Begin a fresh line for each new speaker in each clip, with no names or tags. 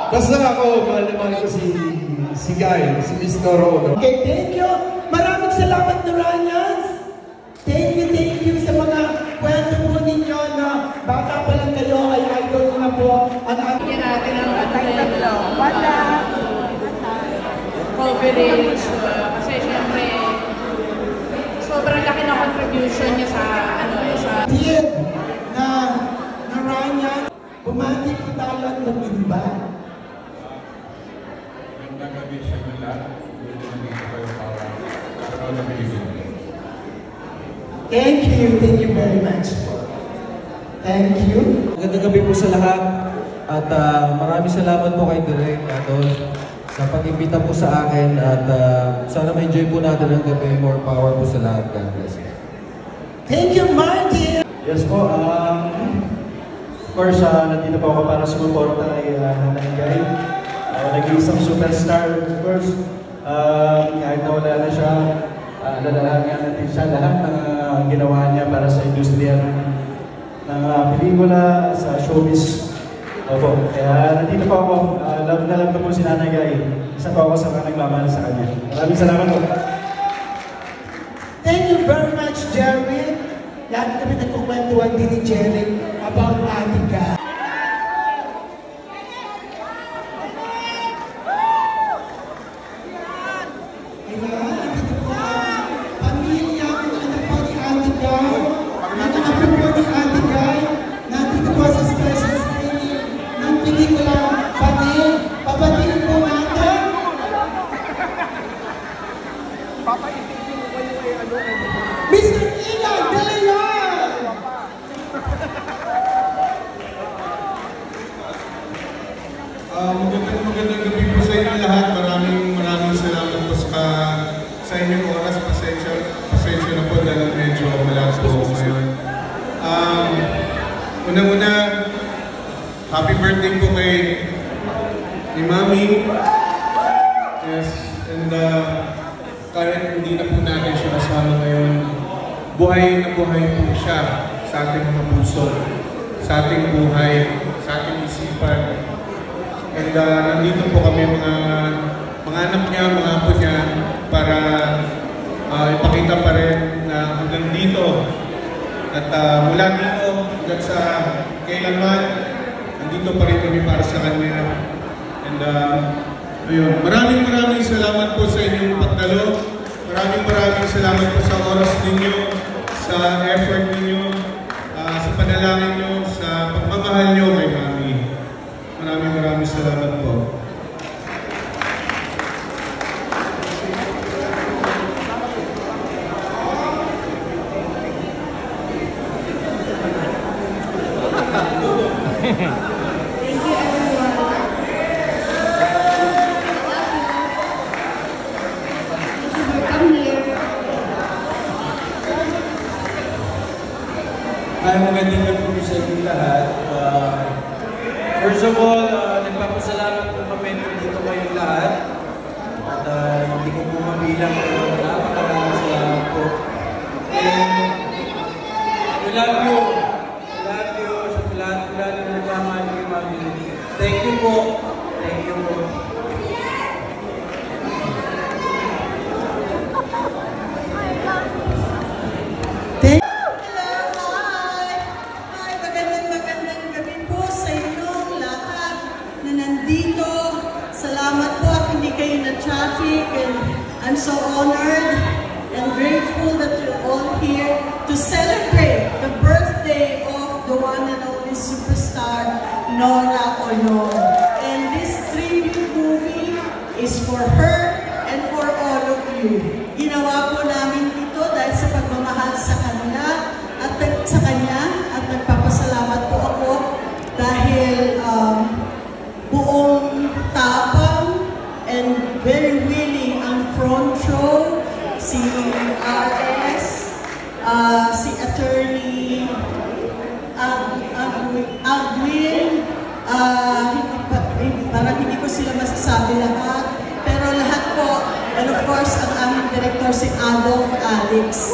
Basta ako, mahal ko si Guy, si Miss Noro.
Okay, thank you. Maraming salamat, Noranians. Thank you sa mga kwento po ninyo na baka pa lang kayo ay idol na po.
Yan natin ang wala coverage. Kasi syempre, sobrang laki na contribution niya sa sa
team na Noranians. Bumati po tayo at mag-iba. Thank you very much. Thank you.
Magandang gabi po sa lahat at maraming salamat po kay Direk Adol sa pag-imbita po sa akin at sana ma-enjoy po natin ang gabi. More power po sa lahat. God bless.
Thank you, Martin!
Yes po, of course, nandito po ako para sumuporta kay Nanay Guy. Nag-iisang superstar, of course. Kahit na wala na siya, alalahanan natin siya lahat ng ginawa niya para sa industriya ng pelikula, sa showbiz. Opo, kaya nandito po ako. Love na love ko po si Nanay Guy. Isa po ako sa mga nagmamahal sa kanya. Maraming salamat po.
Thank you very much, Jerry. Lagi kami nagkukwentuhan din ni Jerry about Anika. Mr. Ina De Leon!
Magandang gabi po sa inyo lahat. Maraming salamat po sa inyong oras. Pasensya na po dahil medyo malakas po ngayon. Unang-una, happy birthday po kay ni Mami. Yes, and kahit hindi na po natin siya kasama ngayon, buhay na buhay po siya sa ating mga puso, sa ating buhay, sa ating isipan. And nandito po kami mga anak niya, mga apo niya, para ipakita pa rin na hanggang dito at mula dito hanggang sa kailanman, nandito pa rin kami para sa kanya. And ayun, maraming salamat po sa inyong pagdalo. Maraming salamat po sa oras ninyo, sa effort ninyo, sa panalangin nyo, sa pagmamahal nyo kay Mami. Maraming salamat po.
Magandang gabi po sa inyo lahat. First of all, nagpapasalamat po kami dito kayong lahat. At hindi ko po mabilang pero napakaraming salamat po. And we love you. We love you. Sa lahat ng nagmamahal kay Mami. Thank you po. Thank you po.
Salamat po at hindi kayo na traffic, and I'm so honored and grateful that you're all here to celebrate the birthday of the one and only superstar Nora Honor. And this tribute movie is for her and for all of you. Ginawa po namin ito dahil sa pagmamahal sa kanya at nagpapasalamat po ako dahil buong tapang and very willing ang front row, si RS, si Attorney Agwin, parang hindi ko sila masasabi lahat, pero lahat po, and of course, ang aming director si Adolf Alex.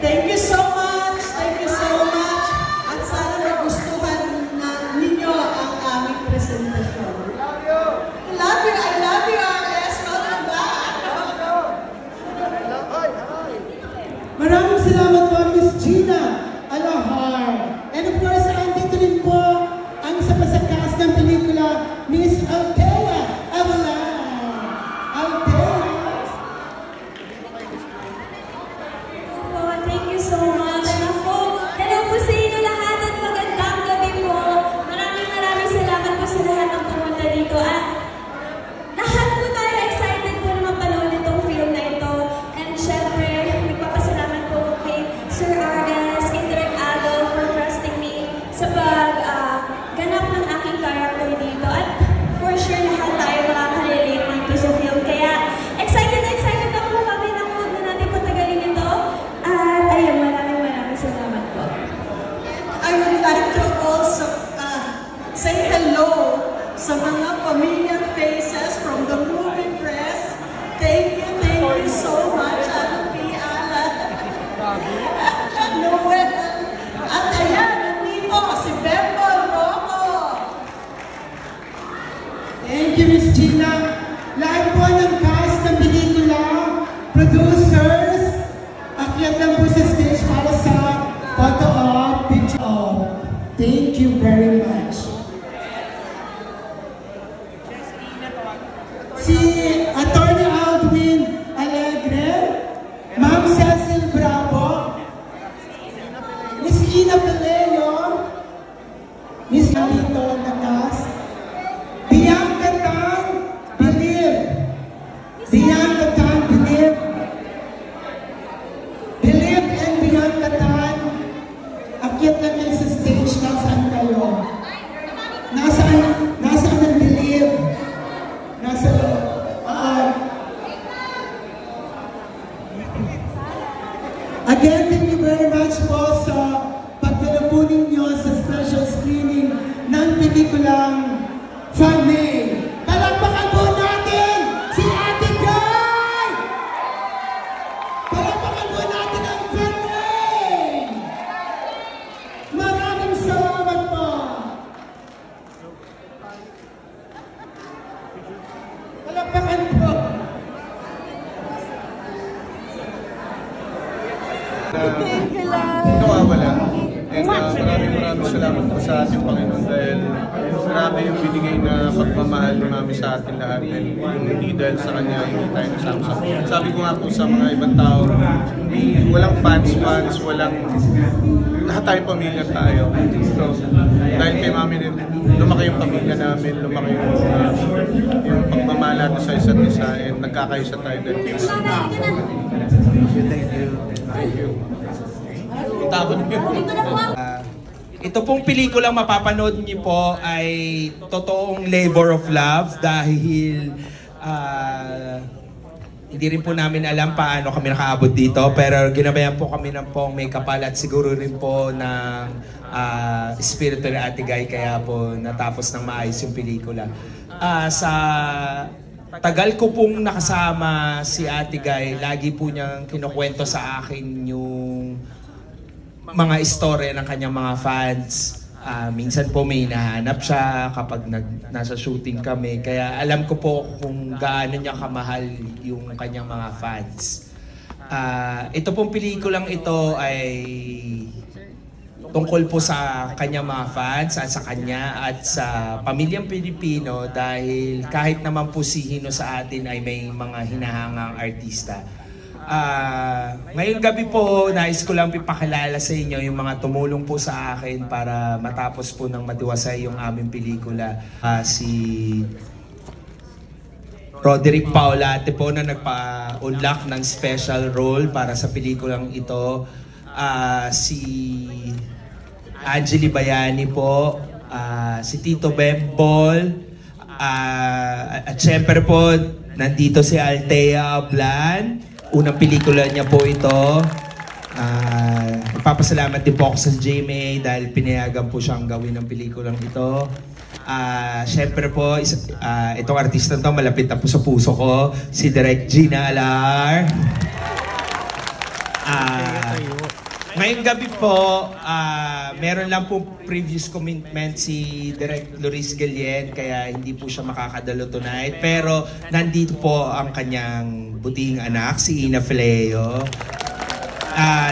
Thank you so much! Thank you so much! At sana magustuhan ninyo ang presentasyon. I love you, RS. Welcome back.
Maraming salamat po, Miss Gina Alahar. And of course, andito rin po ang isa pa sa cast ng pelikula, Miss Althea Avalan. Althea.
Thank you so much. Ako, hello po sa inyo lahat at magandang gabi po. Maraming salamat po sa lahat ng pumunta dito. At lahat po tayo excited po na mapanood itong film na ito. And syempre, nagpapasalamat po kay Sir RS, Indirect Adol for trusting me sa pagganap ng aking character dito. At for sure, lahat tayo makaka-relate dito sa film. Kaya excited na po kami na huwag na natin patagalin ito. At ayun, maraming salamat po.
I would like to also say hello sa mga familiar faces from the movie press. Thank you so much, Ano P. Alan. Noel. At ayan, nandito si Bembol Roco.
Thank you, Miss Gina. Lahat po ng cast ng pelikula, producers, akyat lang po sa stage para sa photo op, picture op. Thank you very much. Si Attorney Aldwin Alegre, Ma'am Cecil Bravo, Miss Ina Peleo, Miss Alito Natas, Bianca Tan, Believe, Bianca Tan, Believe, and Bianca Tan, akyat na kayo sa stage, nasaan kayo? Nasaan ang Believe? Again, thank you very much po sa pagdala po ninyo sa special screening ng pelikulang Fanny. Palakpakan po natin si Ate Guy! Palakpakan po natin ang Fanny! Maraming salamat po! Palakpakan po!
Nawawala. And maraming salamat po sa ating Panginoon dahil grabe yung binigay na pagmamahal ni Mami sa atin lahat. And hindi dahil sa Kanya, hindi tayo nasama. Sabi ko nga po sa mga ibang tao, walang fans, walang... Lahat tayo pamilya tayo. So, dahil kay Mami rin, lumaki yung pamilya namin, lumaki yung pagmamahal natin sa isa't isa, and nagkakaisa tayo dahil kay Thank you.
Ito pong pelikulang mapapanood niyo po ay totoong labor of love dahil hindi rin po namin alam paano kami nakaabot dito, pero ginabayan po kami ng pong may kapal at siguro rin po ng espiritu ni Ate Guy, kaya po natapos ng maayos yung pelikula. Sa tagal ko pong nakasama si Ate Guy, lagi po niyang kinukwento sa akin yung mga istorya ng kanyang mga fans. Minsan po may hinahanap siya kapag nasa shooting kami. Kaya alam ko po kung gaano niya kamahal yung kanyang mga fans. Ito pong pelikulang ito ay tungkol po sa kanyang mga fans at sa kanya at sa pamilyang Pilipino, dahil kahit naman po si Hino sa atin ay may mga hinahangang artista. Ngayong gabi po, nais ko lang ipakilala sa inyo yung mga tumulong po sa akin para matapos po ng matiwasay yung aming pelikula. Si Roderick Paulate po na nagpa-unlock ng special role para sa pelikulang ito. Si Angeli Bayani po, si Tito Bembol, at syempre po nandito si Althea Avalan. Unang pelikula niya po ito. Ipapasalamat din po ako sa GMA dahil pinayagan po siyang gawin ng pelikulang ito. Syempre po, itong artista nito malapit na po sa puso ko, si Direk Gina Alahar. Ngayong gabi po, meron lang po previous commitment si Direk Loris Guillen, kaya hindi po siya makakadalo tonight. Pero nandito po ang kanyang buting anak, si Ina Fileo.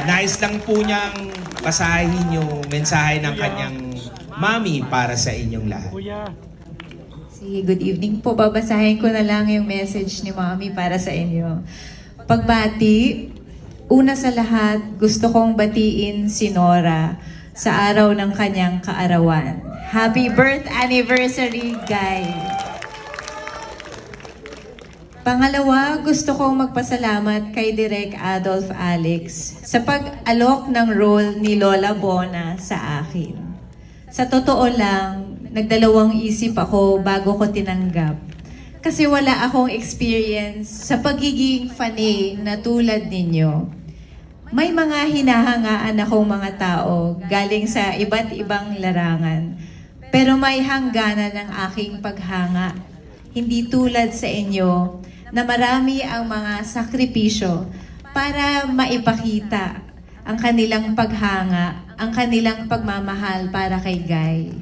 Nais lang po niyang basahin yung mensahe ng kanyang mami para sa inyong lahat.
Sige, good evening po. Babasahin ko na lang yung message ni mami para sa inyo. Pagbati, una sa lahat, gusto kong batiin si Nora sa araw ng kanyang kaarawan. Happy birth anniversary, Guy! Pangalawa, gusto kong magpasalamat kay Direk Adolf Alex sa pag-alok ng role ni Lola Bona sa akin. Sa totoo lang, nagdalawang isip ako bago ko tinanggap. Kasi wala akong experience sa pagiging fanay na tulad ninyo. May mga hinahangaan akong mga tao galing sa iba't ibang larangan. Pero may hangganan ng aking paghanga. Hindi tulad sa inyo na marami ang mga sakripisyo para maipakita ang kanilang paghanga, ang kanilang pagmamahal para kay Guy.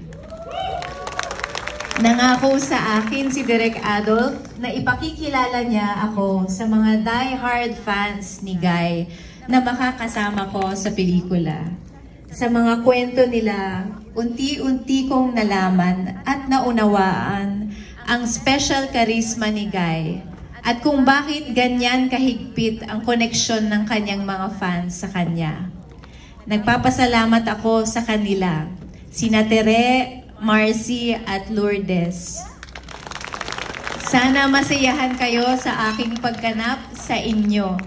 Nangako sa akin si Direk Adolf na ipakikilala niya ako sa mga die-hard fans ni Guy na makakasama ko sa pelikula. Sa mga kwento nila, unti-unti kong nalaman at naunawaan ang special charisma ni Guy at kung bakit ganyan kahigpit ang koneksyon ng kanyang mga fans sa kanya. Nagpapasalamat ako sa kanila, sina Tere, Marcy at Lourdes. Sana masayahan kayo sa aking pagganap sa inyo,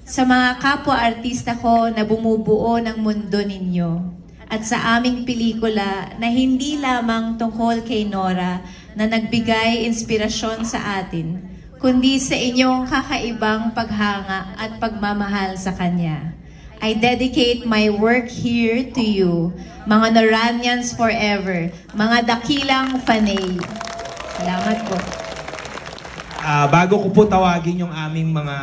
sa mga kapwa-artista ko na bumubuo ng mundo ninyo, at sa aming pelikula na hindi lamang tungkol kay Nora na nagbigay inspirasyon sa atin, kundi sa inyong kakaibang paghanga at pagmamahal sa Kanya. I dedicate my work here to you, mga Noranians forever, mga dakilang fanay. Salamat po.
Bago ko po tawagin yung aming mga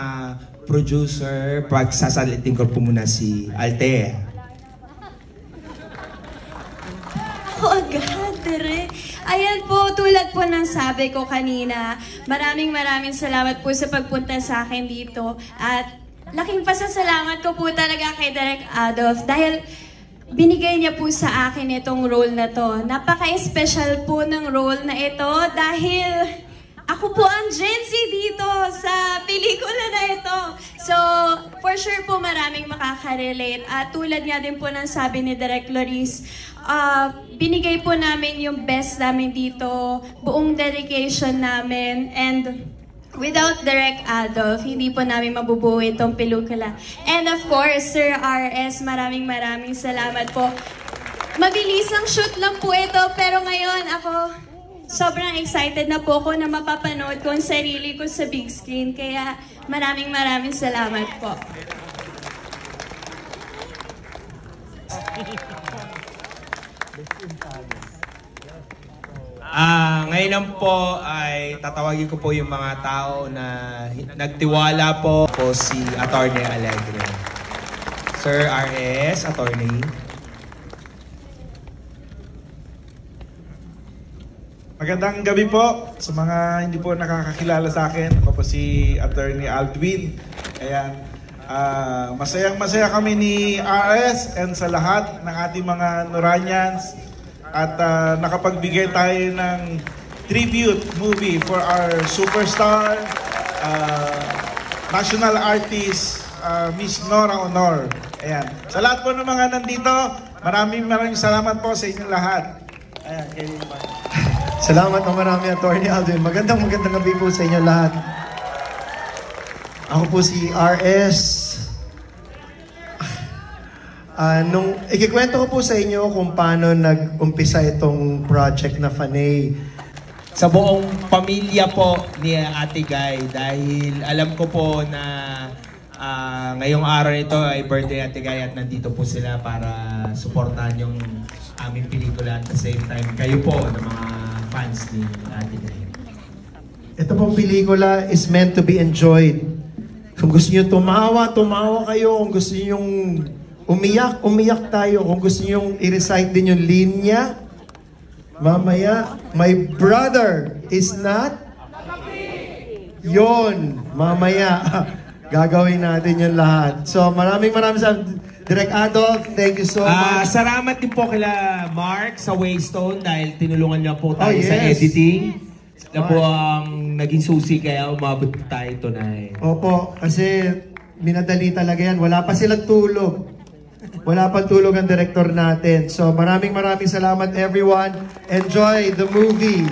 producer, pagsasalitin ko po muna si Alte.
Agad, Direk. Ayan po, tulad po ng sabi ko kanina, maraming salamat po sa pagpunta sa akin dito. At laking pasasalamat ko po talaga kay Direk Adolf dahil binigay niya po sa akin itong role na to. Napaka-special po ng role na ito dahil ako po ang Gen Z dito sa pelikula na ito. So, for sure po maraming makaka-relate. At tulad nga din po ng sabi ni Direk Loris, binigay po namin yung best namin dito, buong dedication namin, and without Direk Adolf, hindi po namin mabubuo itong pelikula. And of course, Sir RS, maraming salamat po. Mabilis ang shoot lang po ito, pero ngayon ako, sobrang excited na po ako na mapapanood ko ang sarili ko sa big screen. Kaya maraming salamat po.
Ngayon lang po ay tatawagin ko po yung mga tao na nagtiwala po si Attorney Alegre. Sir RS, Attorney.
Magandang gabi po sa mga hindi po nakakakilala sa akin. Ako po si Attorney Aldwin. Ayan. Masayang-masaya kami ni RS and sa lahat ng ating mga Noranians. At nakapagbigay tayo ng tribute movie for our superstar, national artist, Miss Nora Honor. Ayan. Sa lahat po ng mga nandito, maraming salamat po sa inyong lahat. Ayan, kayo naman.
Salamat na marami, Attorney Aldwin. Magandang gabi po sa inyo lahat. Ako po si RS. Nung ikikwento ko po sa inyo kung paano nag-umpisa itong project na Fanay.
Sa buong pamilya po ni Ate Guy, dahil alam ko po na ngayong araw nito ay birthday Ate Guy at nandito po sila para suportahan yung aming pelikula at the same time kayo po ng mga fans ni Ate Guy.
Ito pong pelikula is meant to be enjoyed. Kung gusto niyo tumawa kayo. Kung gusto niyo
umiyak tayo. Kung gusto nyo i-recite din yung linya, mamaya, my brother is not yon. Mamaya, gagawin natin yung lahat. So, maraming salamat. Direk Adolf, thank you so much.
Salamat din po kila Mark sa Waystone dahil tinulungan niya po tayo sa editing. Sila po ang naging susi kaya umabot tayo tonight.
Opo, kasi minadali talaga yan. Wala pa silang tulog. Wala pa tulog ang director natin. So maraming salamat everyone. Enjoy the movie.